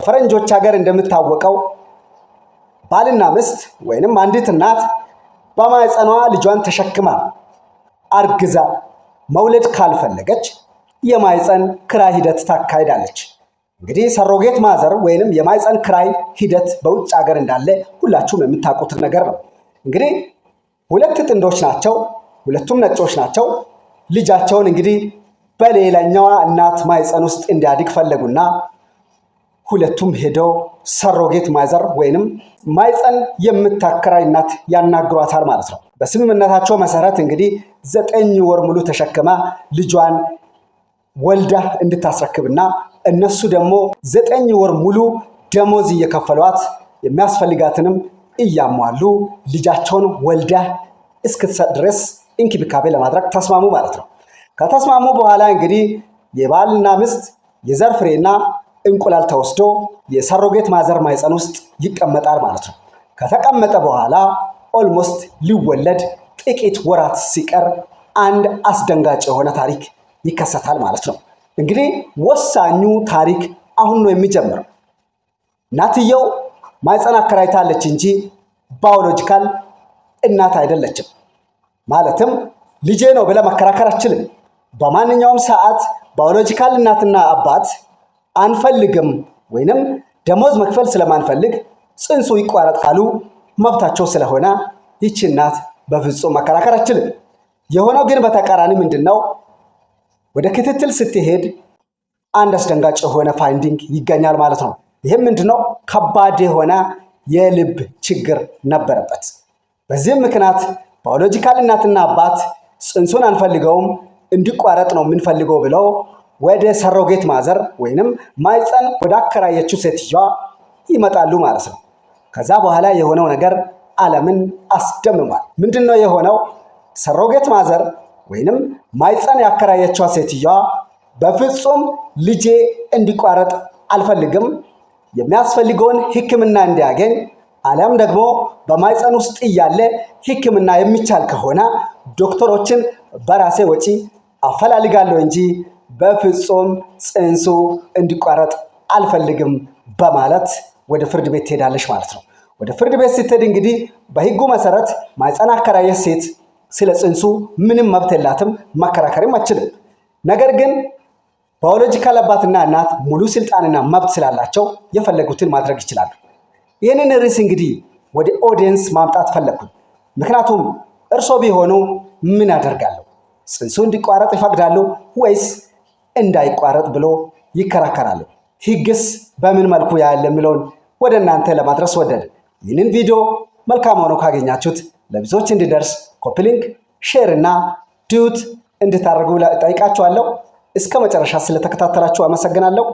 ፈረንጆች ሀገር እንደምታወቀው ባልና ሚስት ወይንም አንዲት እናት በማህፀኗ ልጇን ተሸክማ አርግዛ መውለድ ካልፈለገች የማህፀን ክራይ ሂደት ታካሂዳለች። እንግዲህ ሰሮጌት ማዘር ወይንም የማህፀን ክራይ ሂደት በውጭ ሀገር እንዳለ ሁላችሁም የምታውቁት ነገር ነው። እንግዲህ ሁለት ጥንዶች ናቸው፣ ሁለቱም ነጮች ናቸው። ልጃቸውን እንግዲህ በሌላኛዋ እናት ማህፀን ውስጥ እንዲያድግ ፈለጉና ሁለቱም ሄደው ሰሮጌት ማዘር ወይንም ማህፀን የምታከራይ እናት ያናግሯታል ማለት ነው። በስምምነታቸው መሰረት እንግዲህ 9 ወር ሙሉ ተሸክማ ልጇን ወልዳ እንድታስረክብና እነሱ ደግሞ 9 ወር ሙሉ ደሞዝ እየከፈሏት የሚያስፈልጋትንም እያሟሉ ልጃቸውን ወልዳ እስክትሰጥ ድረስ እንክብካቤ ለማድረግ ተስማሙ ማለት ነው። ከተስማሙ በኋላ እንግዲህ የባልና ሚስት የዘር ፍሬና እንቁላል ተወስዶ የሰሮጌት ማዘር ማህፀን ውስጥ ይቀመጣል ማለት ነው። ከተቀመጠ በኋላ ኦልሞስት ሊወለድ ጥቂት ወራት ሲቀር አንድ አስደንጋጭ የሆነ ታሪክ ይከሰታል ማለት ነው። እንግዲህ ወሳኙ ታሪክ አሁን ነው የሚጀምረው። እናትየው ማህፀን አከራይታለች እንጂ ባዮሎጂካል እናት አይደለችም። ማለትም ልጄ ነው ብለ መከራከር አትችልም። በማንኛውም ሰዓት ባዮሎጂካል እናትና አባት አንፈልግም ወይንም ደሞዝ መክፈል ስለማንፈልግ ጽንሱ ይቋረጥ ካሉ መብታቸው ስለሆነ ይቺ እናት በፍጹም መከራከር አትችልም። የሆነው ግን በተቃራኒ ምንድነው? ወደ ክትትል ስትሄድ አንድ አስደንጋጭ የሆነ ፋይንዲንግ ይገኛል ማለት ነው። ይህም ምንድነው? ከባድ የሆነ የልብ ችግር ነበረበት። በዚህም ምክንያት ባዮሎጂካል እናትና አባት ጽንሱን አንፈልገውም እንዲቋረጥ ነው የምንፈልገው ብለው ወደ ሰሮጌት ማዘር ወይንም ማህፀን ወደ አከራየችው ሴትዮዋ ይመጣሉ ማለት ነው። ከዛ በኋላ የሆነው ነገር ዓለምን አስደምሟል። ምንድነው የሆነው? ሰሮጌት ማዘር ወይንም ማህፀን ያከራየችው ሴትዮዋ በፍጹም ልጄ እንዲቋረጥ አልፈልግም፣ የሚያስፈልገውን ሕክምና እንዲያገኝ አለም ደግሞ በማህፀን ውስጥ እያለ ሕክምና የሚቻል ከሆነ ዶክተሮችን በራሴ ወጪ አፈላልጋለሁ እንጂ በፍጹም ጽንሱ እንዲቋረጥ አልፈልግም በማለት ወደ ፍርድ ቤት ትሄዳለች ማለት ነው። ወደ ፍርድ ቤት ስትሄድ እንግዲህ በህጉ መሰረት ማህፀን አከራየች ሴት ስለ ጽንሱ ምንም መብት የላትም፣ መከራከርም አትችልም። ነገር ግን ባዮሎጂካል አባትና እናት ሙሉ ስልጣንና መብት ስላላቸው የፈለጉትን ማድረግ ይችላሉ። ይህንን ርዕስ እንግዲህ ወደ ኦዲየንስ ማምጣት ፈለግኩኝ። ምክንያቱም እርሶ ቢሆኑ ምን ያደርጋሉ? ጽንሱ እንዲቋረጥ ይፈቅዳሉ ወይስ እንዳይቋረጥ ብሎ ይከራከራሉ? ህግስ በምን መልኩ ያለ የሚለውን ወደ እናንተ ለማድረስ ወደድ። ይህንን ቪዲዮ መልካም ሆኖ ካገኛችሁት ለብዙዎች እንዲደርስ ኮፒ ሊንክ፣ ሼር እና ዲዩት እንድታደርጉ ጠይቃችኋለሁ። እስከ መጨረሻ ስለተከታተላችሁ አመሰግናለሁ።